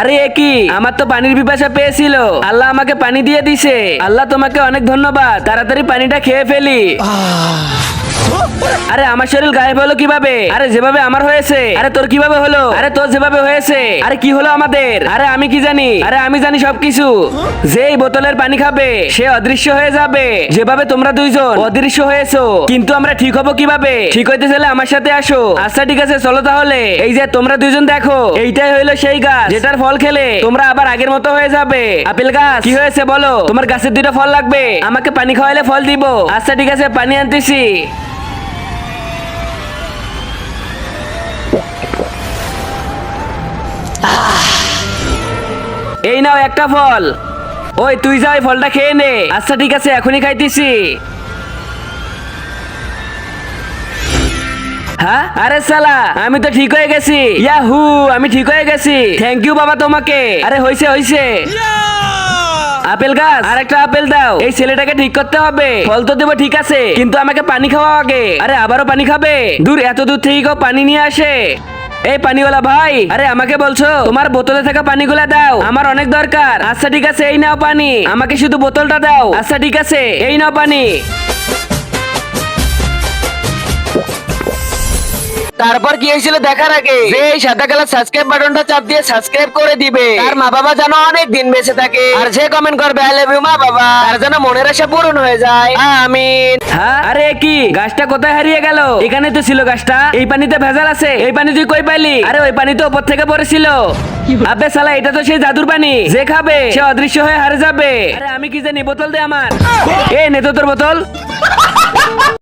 আরে কি আমার তো পানির পিপাসা পেয়েছিল, আল্লাহ আমাকে পানি দিয়ে দিছে। আল্লাহ তোমাকে অনেক ধন্যবাদ, তাড়াতাড়ি পানিটা খেয়ে ফেলি। আরে আমার শরীর গায়েব হলো কিভাবে? আরে যেভাবে আমার হয়েছে। আরে তোর কিভাবে হলো? আরে তোর যেভাবে হয়েছে। আরে কি হলো আমাদের? আরে আমি কি জানি? আরে আমি জানি সবকিছু। যেই বোতলের পানি খাবে সে অদৃশ্য হয়ে যাবে, যেভাবে তোমরা দুইজন অদৃশ্য হয়েছো। কিন্তু আমরা ঠিক হবো কিভাবে? ঠিক হইতে চাইলে আমার সাথে আসো। আচ্ছা ঠিক আছে, চলো তাহলে। এই যে তোমরা দুইজন দেখো, এইটাই হইলো সেই গাছ যেটার ফল খেলে তোমরা আবার আগের মতো হয়ে যাবে। আপেল গাছ, কি হয়েছে বলো? তোমার গাছের দুইটা ফল লাগবে, আমাকে পানি খাওয়াইলে ফল দিব। আচ্ছা ঠিক আছে, পানি আনতেছি। এই নাও একটা ফল। ওই তুই যা, ওই ফলটা খেয়ে নে। আচ্ছা ঠিক আছে, এখনই খাইতেছি। হ্যাঁ, আরে সালা, আমি তো ঠিক হয়ে গেছি। ইয়াহু, আমি ঠিক হয়ে গেছি। থ্যাংক ইউ বাবা তোমাকে। আরে হইছে হইছে। আপেল গাছ, আর একটা আপেল দাও। এই ছেলেটাকে ঠিক করতে হবে। ফল তো দেবো ঠিক আছে, কিন্তু আমাকে পানি খাওয়া আগে। আরে আবারও পানি খাবে? দূর, এত দূর থেকে কেউ পানি নিয়ে আসে? এই পানিওয়ালা ভাই, আরে আমাকে বলছো তোমার বোতলে থাকা পানিগুলা দাও, আমার অনেক দরকার। আচ্ছা ঠিক আছে, এই নাও পানি, আমাকে শুধু বোতলটা দাও। আচ্ছা ঠিক আছে, এই নাও পানি। তারপর কি হয়েছিল দেখার আগে যে এই সাদা কালার সাবস্ক্রাইব বাটনটা চাপ দিয়ে সাবস্ক্রাইব করে দিবে। তার মা বাবা যেন অনেক দিন বেঁচে থাকে, আর যে কমেন্ট করবে আই লাভ ইউ মা বাবা, তার যেন মনের আশা পূরণ হয়ে যায়। আমিন। হ্যাঁ, আরে কি গাছটা কোথায় হারিয়ে গেল? এখানে তো ছিল গাছটা। এই পানিতে ভেজাল আছে। এই পানি তুই কই পাইলি? আরে ওই পানি তো উপর থেকে পড়েছিল। আবে শালা, এটা তো সেই জাদুর পানি, যে খাবে সে অদৃশ্য হয়ে হারিয়ে যাবে। আরে আমি কি জানি, বোতল দে আমার। এ নে তো তোর বোতল।